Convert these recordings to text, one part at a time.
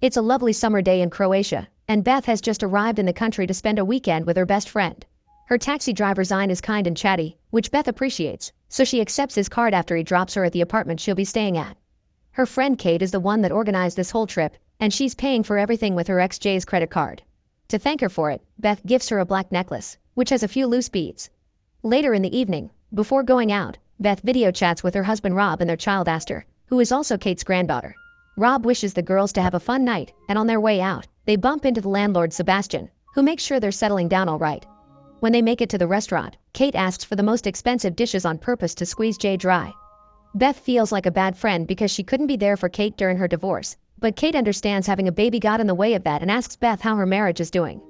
It's a lovely summer day in Croatia, and Beth has just arrived in the country to spend a weekend with her best friend. Her taxi driver Zine is kind and chatty, which Beth appreciates, so she accepts his card after he drops her at the apartment she'll be staying at. Her friend Kate is the one that organized this whole trip, and she's paying for everything with her ex Jay's credit card. To thank her for it, Beth gives her a black necklace, which has a few loose beads. Later in the evening, before going out, Beth video chats with her husband Rob and their child Aster, who is also Kate's granddaughter. Rob wishes the girls to have a fun night, and on their way out, they bump into the landlord Sebastian, who makes sure they're settling down all right. When they make it to the restaurant, Kate asks for the most expensive dishes on purpose to squeeze Jay dry. Beth feels like a bad friend because she couldn't be there for Kate during her divorce, but Kate understands having a baby got in the way of that and asks Beth how her marriage is doing.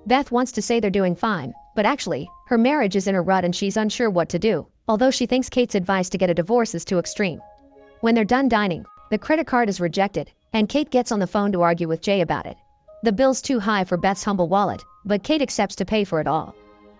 Beth wants to say they're doing fine, but actually, her marriage is in a rut and she's unsure what to do, although she thinks Kate's advice to get a divorce is too extreme. When they're done dining, the credit card is rejected, and Kate gets on the phone to argue with Jay about it. The bill's too high for Beth's humble wallet, but Kate accepts to pay for it all.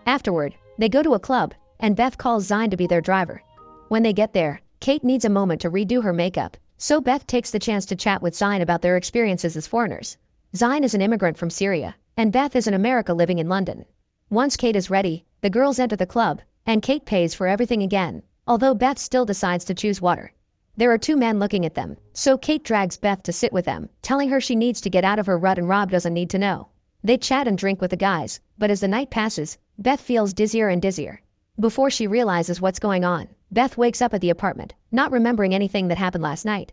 Afterward, they go to a club, and Beth calls Zine to be their driver. When they get there, Kate needs a moment to redo her makeup, so Beth takes the chance to chat with Zine about their experiences as foreigners. Zine is an immigrant from Syria, and Beth is in America living in London. Once Kate is ready, the girls enter the club, and Kate pays for everything again, although Beth still decides to choose water. There are two men looking at them, so Kate drags Beth to sit with them, telling her she needs to get out of her rut and Rob doesn't need to know. They chat and drink with the guys, but as the night passes, Beth feels dizzier and dizzier. Before she realizes what's going on, Beth wakes up at the apartment, not remembering anything that happened last night.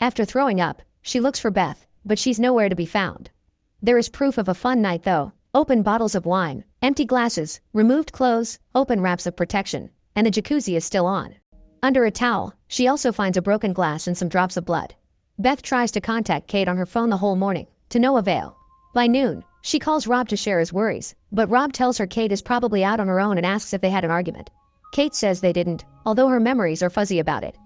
After throwing up, she looks for Beth, but she's nowhere to be found. There is proof of a fun night though: open bottles of wine, empty glasses, removed clothes, open wraps of protection, and the jacuzzi is still on. Under a towel, she also finds a broken glass and some drops of blood. Beth tries to contact Kate on her phone the whole morning, to no avail. By noon, she calls Rob to share his worries, but Rob tells her Kate is probably out on her own and asks if they had an argument. Kate says they didn't, although her memories are fuzzy about it.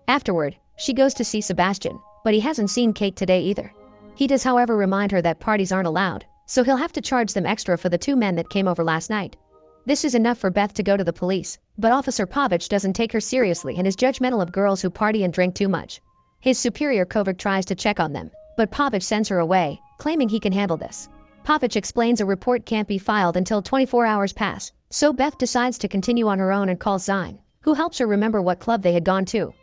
Afterward, she goes to see Sebastian, but he hasn't seen Kate today either. He does however remind her that parties aren't allowed, so he'll have to charge them extra for the two men that came over last night. This is enough for Beth to go to the police, but Officer Pavic doesn't take her seriously and is judgmental of girls who party and drink too much. His superior Kovac tries to check on them, but Pavic sends her away, claiming he can handle this. Pavic explains a report can't be filed until 24 hours pass, so Beth decides to continue on her own and calls Zine, who helps her remember what club they had gone to.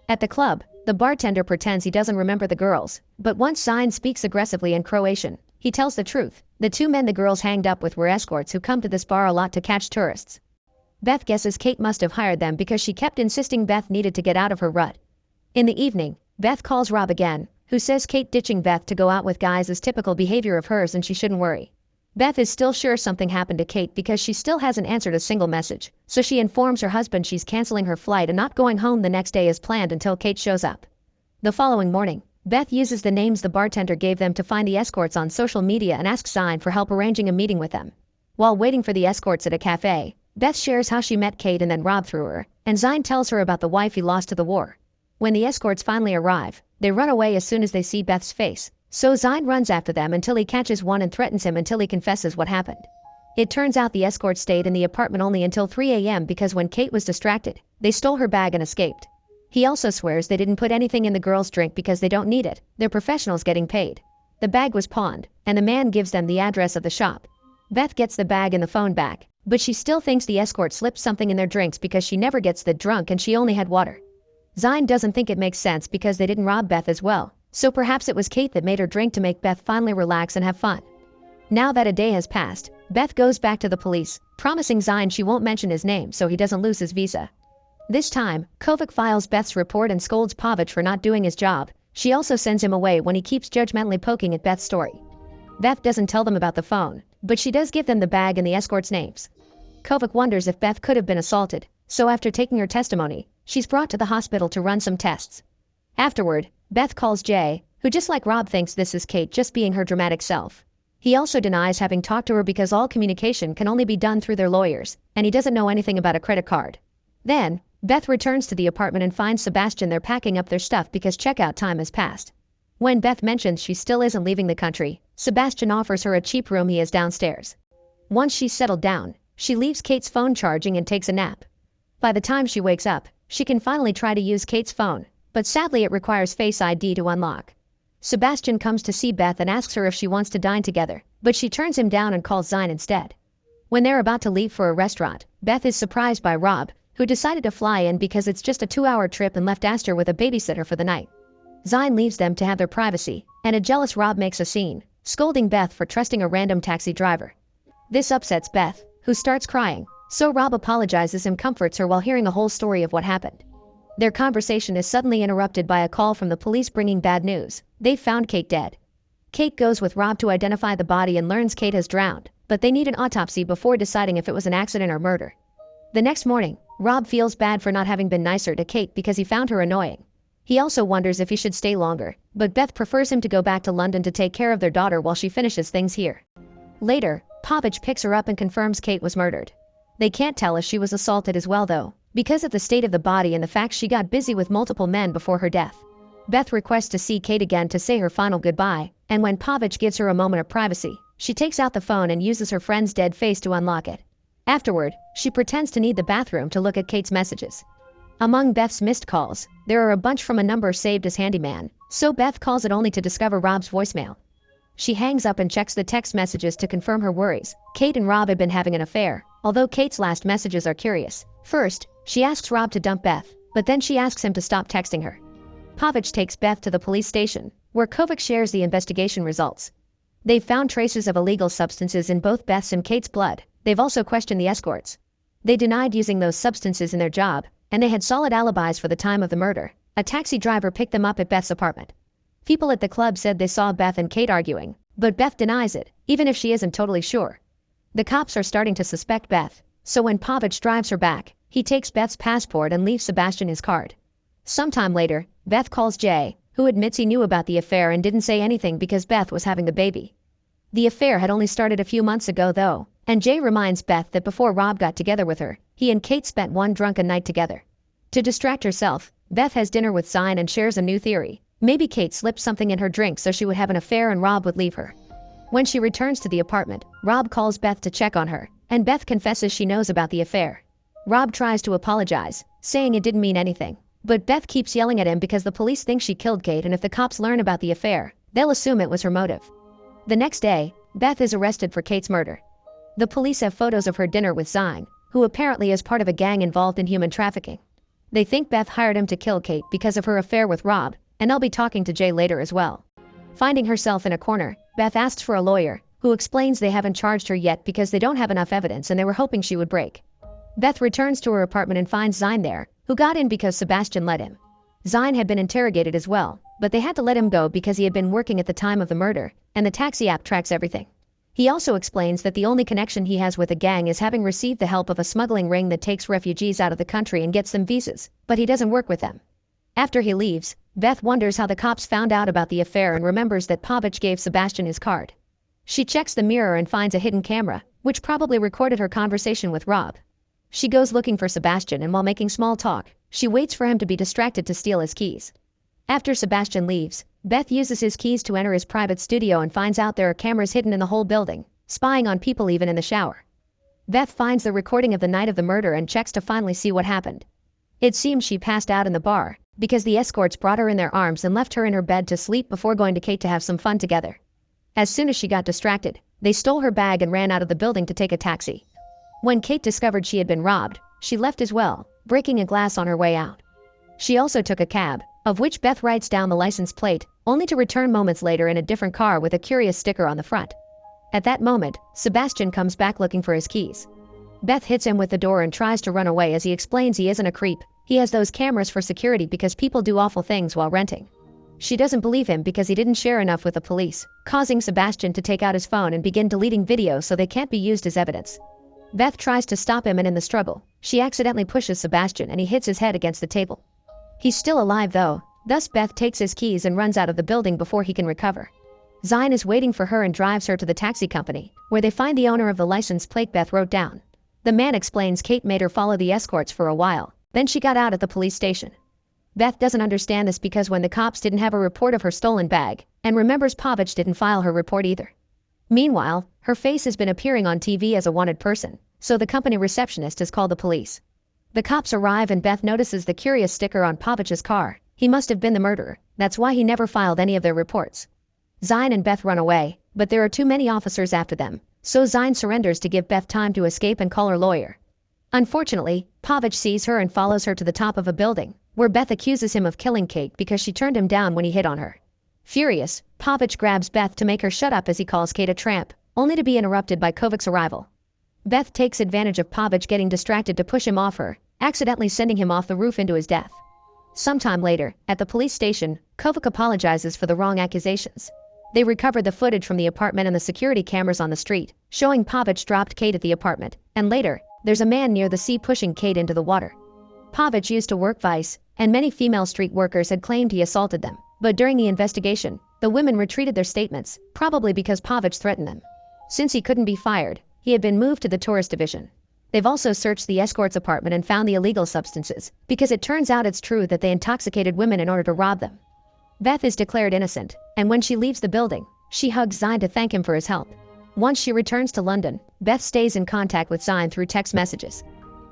At the club, the bartender pretends he doesn't remember the girls, but once Zine speaks aggressively in Croatian, he tells the truth. The two men the girls hanged up with were escorts who come to this bar a lot to catch tourists. Beth guesses Kate must have hired them because she kept insisting Beth needed to get out of her rut. In the evening, Beth calls Rob again, who says Kate ditching Beth to go out with guys is typical behavior of hers and she shouldn't worry. Beth is still sure something happened to Kate because she still hasn't answered a single message, so she informs her husband she's canceling her flight and not going home the next day as planned until Kate shows up. The following morning, Beth uses the names the bartender gave them to find the escorts on social media and asks Zine for help arranging a meeting with them. While waiting for the escorts at a cafe, Beth shares how she met Kate and then Rob through her, and Zine tells her about the wife he lost to the war. When the escorts finally arrive, they run away as soon as they see Beth's face, so Zine runs after them until he catches one and threatens him until he confesses what happened. It turns out the escorts stayed in the apartment only until 3 a.m. because when Kate was distracted, they stole her bag and escaped. He also swears they didn't put anything in the girls' drink because they don't need it, they're professionals getting paid. The bag was pawned, and the man gives them the address of the shop. Beth gets the bag and the phone back, but she still thinks the escort slipped something in their drinks because she never gets that drunk and she only had water. Zine doesn't think it makes sense because they didn't rob Beth as well, so perhaps it was Kate that made her drink to make Beth finally relax and have fun. Now that a day has passed, Beth goes back to the police, promising Zine she won't mention his name so he doesn't lose his visa. This time, Kovac files Beth's report and scolds Pavic for not doing his job. She also sends him away when he keeps judgmentally poking at Beth's story. Beth doesn't tell them about the phone, but she does give them the bag and the escorts' names. Kovac wonders if Beth could have been assaulted, so after taking her testimony, she's brought to the hospital to run some tests. Afterward, Beth calls Jay, who just like Rob thinks this is Kate just being her dramatic self. He also denies having talked to her because all communication can only be done through their lawyers, and he doesn't know anything about a credit card. Then, Beth returns to the apartment and finds Sebastian there packing up their stuff because checkout time has passed. When Beth mentions she still isn't leaving the country, Sebastian offers her a cheap room he has downstairs. Once she's settled down, she leaves Kate's phone charging and takes a nap. By the time she wakes up, she can finally try to use Kate's phone, but sadly it requires Face ID to unlock. Sebastian comes to see Beth and asks her if she wants to dine together, but she turns him down and calls Zine instead. When they're about to leave for a restaurant, Beth is surprised by Rob, who decided to fly in because it's just a 2-hour trip and left Astor with a babysitter for the night. Zine leaves them to have their privacy, and a jealous Rob makes a scene, scolding Beth for trusting a random taxi driver. This upsets Beth, who starts crying, so Rob apologizes and comforts her while hearing a whole story of what happened. Their conversation is suddenly interrupted by a call from the police bringing bad news. They've found Kate dead. Kate goes with Rob to identify the body and learns Kate has drowned, but they need an autopsy before deciding if it was an accident or murder. The next morning, Rob feels bad for not having been nicer to Kate because he found her annoying. He also wonders if he should stay longer, but Beth prefers him to go back to London to take care of their daughter while she finishes things here. Later, Pavic picks her up and confirms Kate was murdered. They can't tell if she was assaulted as well though, because of the state of the body and the fact she got busy with multiple men before her death. Beth requests to see Kate again to say her final goodbye, and when Pavic gives her a moment of privacy, she takes out the phone and uses her friend's dead face to unlock it. Afterward, she pretends to need the bathroom to look at Kate's messages. Among Beth's missed calls, there are a bunch from a number saved as handyman, so Beth calls it only to discover Rob's voicemail. She hangs up and checks the text messages to confirm her worries. Kate and Rob had been having an affair, although Kate's last messages are curious. First, she asks Rob to dump Beth, but then she asks him to stop texting her. Pavic takes Beth to the police station, where Kovac shares the investigation results. They've found traces of illegal substances in both Beth's and Kate's blood. They've also questioned the escorts. They denied using those substances in their job, and they had solid alibis for the time of the murder. A taxi driver picked them up at Beth's apartment. People at the club said they saw Beth and Kate arguing, but Beth denies it, even if she isn't totally sure. The cops are starting to suspect Beth, so when Pavic drives her back, he takes Beth's passport and leaves Sebastian his card. Sometime later, Beth calls Jay, who admits he knew about the affair and didn't say anything because Beth was having the baby. The affair had only started a few months ago though, and Jay reminds Beth that before Rob got together with her, he and Kate spent one drunken night together. To distract herself, Beth has dinner with Zine and shares a new theory. Maybe Kate slipped something in her drink so she would have an affair and Rob would leave her. When she returns to the apartment, Rob calls Beth to check on her, and Beth confesses she knows about the affair. Rob tries to apologize, saying it didn't mean anything, but Beth keeps yelling at him because the police think she killed Kate, and if the cops learn about the affair, they'll assume it was her motive. The next day, Beth is arrested for Kate's murder. The police have photos of her dinner with Zine, who apparently is part of a gang involved in human trafficking. They think Beth hired him to kill Kate because of her affair with Rob, and they'll be talking to Jay later as well. Finding herself in a corner, Beth asks for a lawyer, who explains they haven't charged her yet because they don't have enough evidence and they were hoping she would break. Beth returns to her apartment and finds Zine there, who got in because Sebastian let him. Zine had been interrogated as well, but they had to let him go because he had been working at the time of the murder, and the taxi app tracks everything. He also explains that the only connection he has with the gang is having received the help of a smuggling ring that takes refugees out of the country and gets them visas, but he doesn't work with them. After he leaves, Beth wonders how the cops found out about the affair and remembers that Pavic gave Sebastian his card. She checks the mirror and finds a hidden camera, which probably recorded her conversation with Rob. She goes looking for Sebastian, and while making small talk, she waits for him to be distracted to steal his keys. After Sebastian leaves, Beth uses his keys to enter his private studio and finds out there are cameras hidden in the whole building, spying on people even in the shower. Beth finds the recording of the night of the murder and checks to finally see what happened. It seems she passed out in the bar, because the escorts brought her in their arms and left her in her bed to sleep before going to Kate to have some fun together. As soon as she got distracted, they stole her bag and ran out of the building to take a taxi. When Kate discovered she had been robbed, she left as well, breaking a glass on her way out. She also took a cab, of which Beth writes down the license plate, only to return moments later in a different car with a curious sticker on the front. At that moment, Sebastian comes back looking for his keys. Beth hits him with the door and tries to run away as he explains he isn't a creep. He has those cameras for security because people do awful things while renting. She doesn't believe him because he didn't share enough with the police, causing Sebastian to take out his phone and begin deleting videos so they can't be used as evidence. Beth tries to stop him, and in the struggle, she accidentally pushes Sebastian and he hits his head against the table. He's still alive though, thus Beth takes his keys and runs out of the building before he can recover. Zine is waiting for her and drives her to the taxi company, where they find the owner of the license plate Beth wrote down. The man explains Kate made her follow the escorts for a while, then she got out at the police station. Beth doesn't understand this because when the cops didn't have a report of her stolen bag, and remembers Pavic didn't file her report either. Meanwhile, her face has been appearing on TV as a wanted person, so the company receptionist has called the police. The cops arrive and Beth notices the curious sticker on Pavic's car, He must have been the murderer, that's why he never filed any of their reports. Zine and Beth run away, but there are too many officers after them, so Zine surrenders to give Beth time to escape and call her lawyer. Unfortunately, Pavic sees her and follows her to the top of a building, where Beth accuses him of killing Kate because she turned him down when he hit on her. Furious, Pavic grabs Beth to make her shut up as he calls Kate a tramp, only to be interrupted by Kovic's arrival. Beth takes advantage of Pavic getting distracted to push him off her, accidentally sending him off the roof into his death. Sometime later, at the police station, Kovic apologizes for the wrong accusations. They recovered the footage from the apartment and the security cameras on the street, showing Pavic dropped Kate at the apartment, and later, there's a man near the sea pushing Kate into the water. Pavic used to work vice, and many female street workers had claimed he assaulted them, but during the investigation, the women retreated their statements, probably because Pavic threatened them. Since he couldn't be fired, he had been moved to the tourist division. They've also searched the escort's apartment and found the illegal substances, because it turns out it's true that they intoxicated women in order to rob them. Beth is declared innocent, and when she leaves the building, she hugs Zine to thank him for his help. Once she returns to London, Beth stays in contact with Zine through text messages.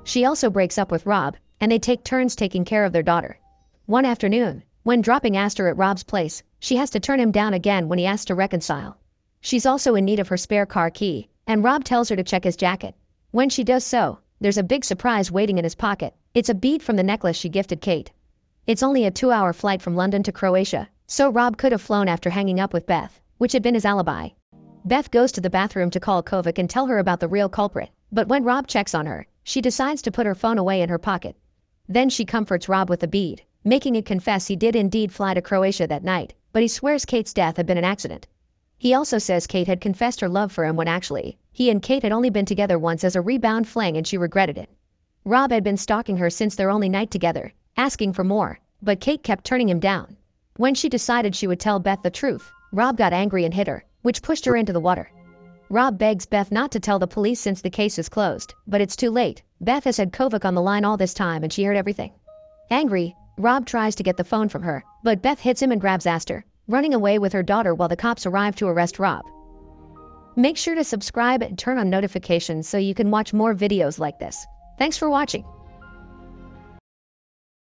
She also breaks up with Rob, and they take turns taking care of their daughter. One afternoon, when dropping Astor at Rob's place, she has to turn him down again when he asks to reconcile. She's also in need of her spare car key, and Rob tells her to check his jacket. When she does so, there's a big surprise waiting in his pocket. It's a bead from the necklace she gifted Kate. It's only a 2-hour flight from London to Croatia, so Rob could have flown after hanging up with Beth, which had been his alibi. Beth goes to the bathroom to call Kovic and tell her about the real culprit, but when Rob checks on her, she decides to put her phone away in her pocket. Then she comforts Rob with the bead, making it confess he did indeed fly to Croatia that night, but he swears Kate's death had been an accident. He also says Kate had confessed her love for him when actually, he and Kate had only been together once as a rebound fling and she regretted it. Rob had been stalking her since their only night together, asking for more, but Kate kept turning him down. When she decided she would tell Beth the truth, Rob got angry and hit her, which pushed her into the water. Rob begs Beth not to tell the police since the case is closed, but it's too late. Beth has had Kovic on the line all this time and she heard everything. Angry, Rob tries to get the phone from her, but Beth hits him and grabs Astor, running away with her daughter while the cops arrive to arrest Rob. Make sure to subscribe and turn on notifications so you can watch more videos like this. Thanks for watching.